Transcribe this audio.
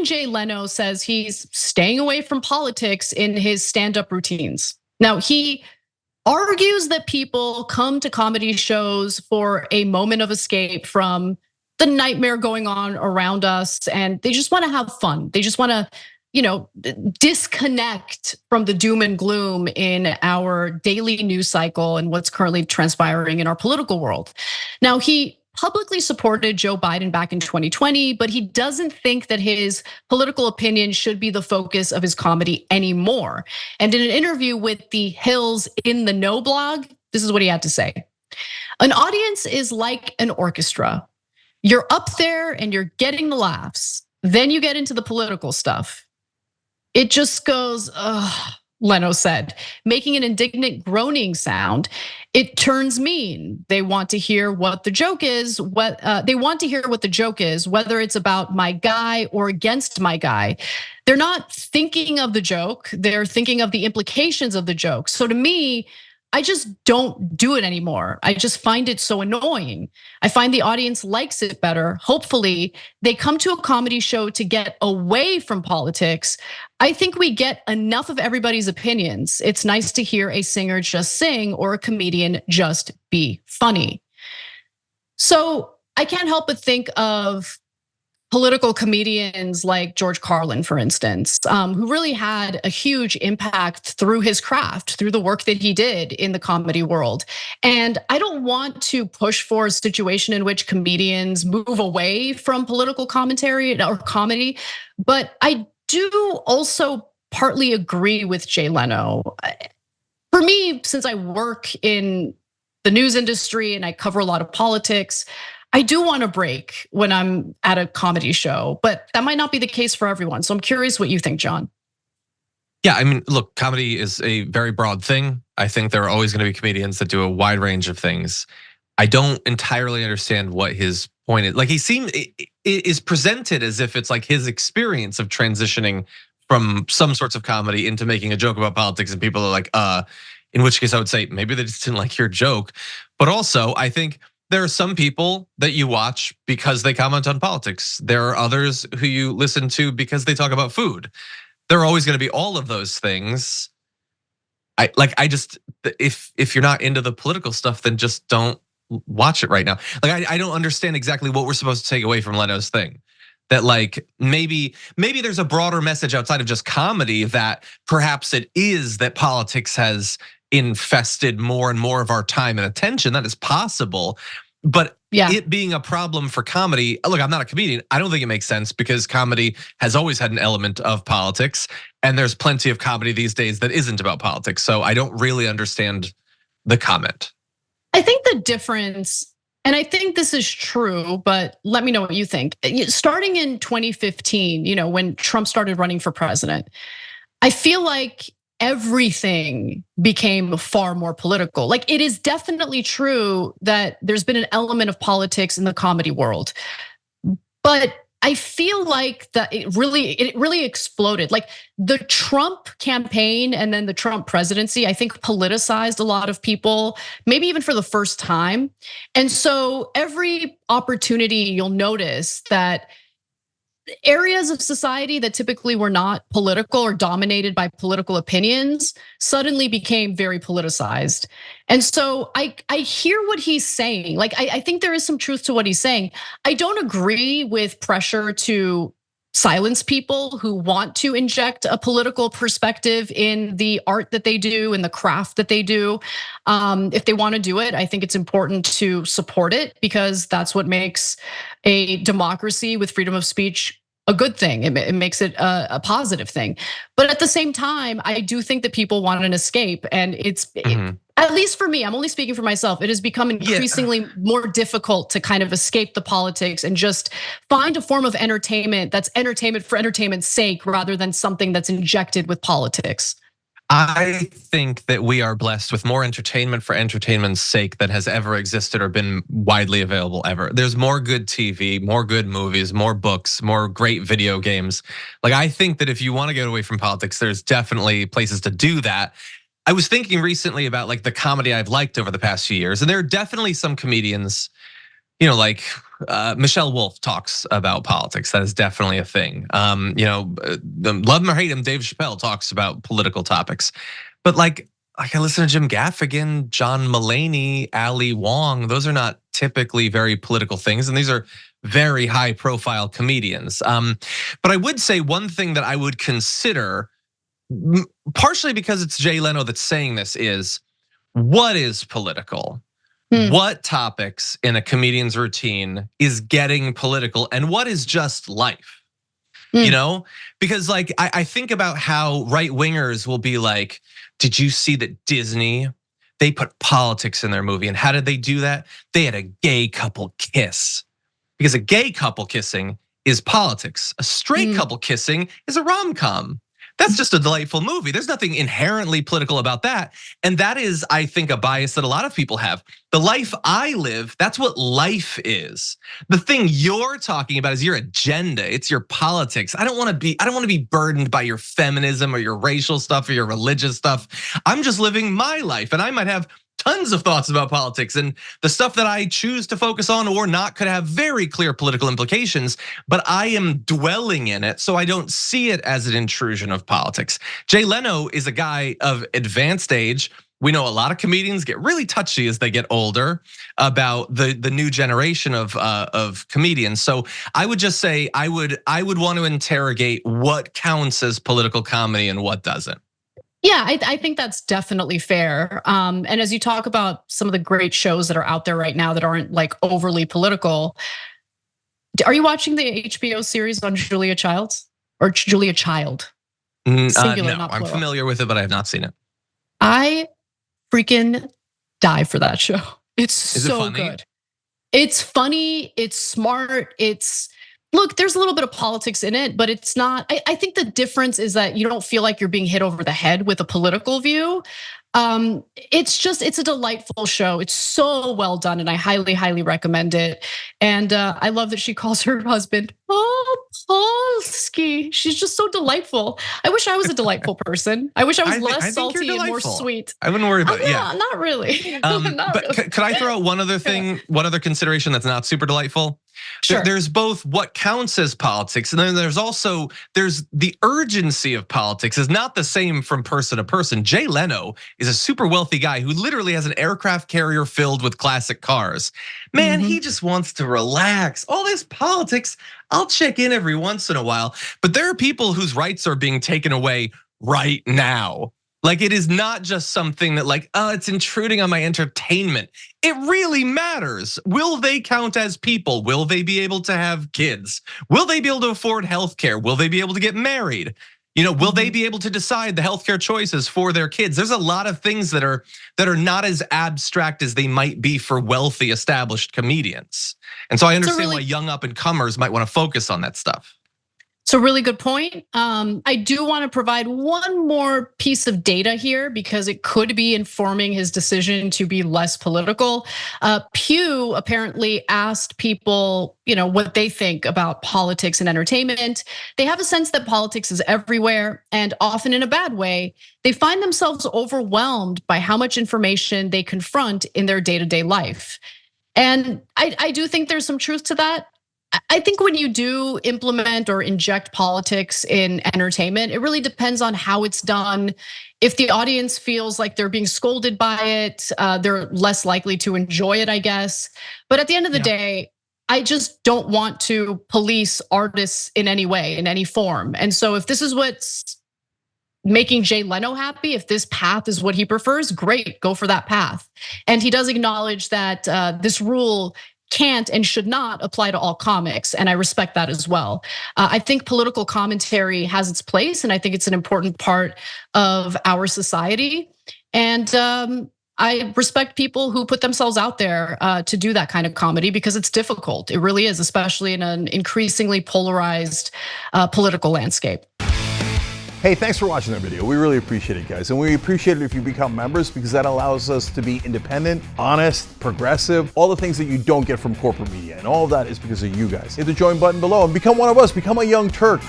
comedian Jay Leno says he's staying away from politics in his stand-up routines. Now, he argues that people come to comedy shows for a moment of escape from the nightmare going on around us, and they just wanna have fun. They just wanna, disconnect from the doom and gloom in our daily news cycle and what's currently transpiring in our political world. Now, he publicly supported Joe Biden back in 2020, but he doesn't think that his political opinion should be the focus of his comedy anymore. And in an interview with the Hills in the Know blog, this is what he had to say. An audience is like an orchestra. You're up there and you're getting the laughs. Then you get into the political stuff. It just goes, ugh, Leno said, making an indignant groaning sound. It turns mean. They want to hear what the joke is. They want to hear what the joke is, whether it's about my guy or against my guy. They're not thinking of the joke. They're thinking of the implications of the joke. So to me, I just don't do it anymore. I just find it so annoying. I find the audience likes it better. Hopefully, they come to a comedy show to get away from politics. I think we get enough of everybody's opinions. It's nice to hear a singer just sing or a comedian just be funny. So I can't help but think of political comedians like George Carlin, for instance, who really had a huge impact through his craft, through the work that he did in the comedy world. And I don't want to push for a situation in which comedians move away from political commentary or comedy, but I do also partly agree with Jay Leno. For me, since I work in the news industry and I cover a lot of politics, I do want a break when I'm at a comedy show, but that might not be the case for everyone. So I'm curious what you think, John. Yeah, I mean, look, comedy is a very broad thing. I think there are always gonna be comedians that do a wide range of things. I don't entirely understand what his point is. Like it is presented as if it's like his experience of transitioning from some sorts of comedy into making a joke about politics, and people are like, in which case I would say maybe they just didn't like your joke. But also, I think there are some people that you watch because they comment on politics. There are others who you listen to because they talk about food. There are always gonna be all of those things. If you're not into the political stuff, then just don't watch it right now. Like I don't understand exactly what we're supposed to take away from Leno's thing. That like maybe there's a broader message outside of just comedy, that perhaps it is that politics has infested more and more of our time and attention. That is possible. But it being a problem for comedy, look, I'm not a comedian. I don't think it makes sense because comedy has always had an element of politics, and there's plenty of comedy these days that isn't about politics. So I don't really understand the comment. I think the difference, and I think this is true, but let me know what you think. Starting in 2015, when Trump started running for president, I feel like everything became far more political. Like it is definitely true that there's been an element of politics in the comedy world, but I feel like that it really exploded. Like the Trump campaign and then the Trump presidency, I think politicized a lot of people, maybe even for the first time. And so every opportunity you'll notice that areas of society that typically were not political or dominated by political opinions suddenly became very politicized. And so I hear what he's saying. Like I think there is some truth to what he's saying. I don't agree with pressure to silence people who want to inject a political perspective in the art that they do, in the craft that they do. If they want to do it, I think it's important to support it because that's what makes a democracy with freedom of speech a good thing. It makes it a positive thing. But at the same time, I do think that people want an escape, and it's at least for me, I'm only speaking for myself. It has become increasingly more difficult to kind of escape the politics and just find a form of entertainment that's entertainment for entertainment's sake rather than something that's injected with politics. I think that we are blessed with more entertainment for entertainment's sake than has ever existed or been widely available ever. There's more good TV, more good movies, more books, more great video games. Like I think that if you want to get away from politics, there's definitely places to do that. I was thinking recently about like the comedy I've liked over the past few years, and there are definitely some comedians, like Michelle Wolf talks about politics. That is definitely a thing. Love him or hate him, Dave Chappelle talks about political topics. But like I listen to Jim Gaffigan, John Mulaney, Ali Wong. Those are not typically very political things, and these are very high profile comedians. But I would say one thing that I would consider, partially because it's Jay Leno that's saying this, is what is political? What topics in a comedian's routine is getting political and what is just life? You know, because like I think about how right wingers will be like, did you see that Disney, they put politics in their movie? And how did they do that? They had a gay couple kiss, because a gay couple kissing is politics. A straight couple kissing is a rom-com. That's just a delightful movie. There's nothing inherently political about that. And that is, I think, a bias that a lot of people have. The life I live, that's what life is. The thing you're talking about is your agenda. It's your politics. I don't want to be burdened by your feminism or your racial stuff or your religious stuff. I'm just living my life, and I might have tons of thoughts about politics, and the stuff that I choose to focus on or not could have very clear political implications, but I am dwelling in it, so I don't see it as an intrusion of politics. Jay Leno is a guy of advanced age. We know a lot of comedians get really touchy as they get older about the new generation of comedians. So I would just say I would want to interrogate what counts as political comedy and what doesn't. Yeah, I think that's definitely fair. And as you talk about some of the great shows that are out there right now that aren't like overly political, are you watching the HBO series on Julia Childs or Julia Child? Singular, no, I'm familiar with it, but I have not seen it. I freaking die for that show. It's so good. It's funny, it's smart, look, there's a little bit of politics in it, but it's not. I think the difference is that you don't feel like you're being hit over the head with a political view. It's a delightful show. It's so well done, and I highly, highly recommend it. And I love that she calls her husband Polsky. She's just so delightful. I wish I was a delightful person. I wish I was less salty and more sweet. I wouldn't worry about it. Yeah, not really. But could I throw out one other thing, one other consideration that's not super delightful? Sure. There's both what counts as politics, and then there's the urgency of politics is not the same from person to person. Jay Leno is a super wealthy guy who literally has an aircraft carrier filled with classic cars. Man, he just wants to relax. All this politics, I'll check in every once in a while. But there are people whose rights are being taken away right now. Like, it is not just something that like, oh, it's intruding on my entertainment. It really matters. Will they count as people? Will they be able to have kids? Will they be able to afford healthcare? Will they be able to get married? Will they be able to decide the healthcare choices for their kids? There's a lot of things that are not as abstract as they might be for wealthy established comedians. And so I understand why young up and comers might want to focus on that stuff. It's a really good point. I do want to provide one more piece of data here because it could be informing his decision to be less political. Pew apparently asked people, what they think about politics and entertainment. They have a sense that politics is everywhere, and often in a bad way. They find themselves overwhelmed by how much information they confront in their day-to-day life. And I do think there's some truth to that. I think when you do implement or inject politics in entertainment, it really depends on how it's done. If the audience feels like they're being scolded by it, they're less likely to enjoy it, I guess. But at the end of the day, I just don't want to police artists in any way, in any form. And so if this is what's making Jay Leno happy, if this path is what he prefers, great, go for that path. And he does acknowledge that this rule can't and should not apply to all comics, and I respect that as well. I think political commentary has its place, and I think it's an important part of our society. And I respect people who put themselves out there to do that kind of comedy because it's difficult. It really is, especially in an increasingly polarized political landscape. Hey, thanks for watching that video. We really appreciate it, guys. And we appreciate it if you become members because that allows us to be independent, honest, progressive, all the things that you don't get from corporate media. And all of that is because of you guys. Hit the join button below and become one of us, become a Young Turk.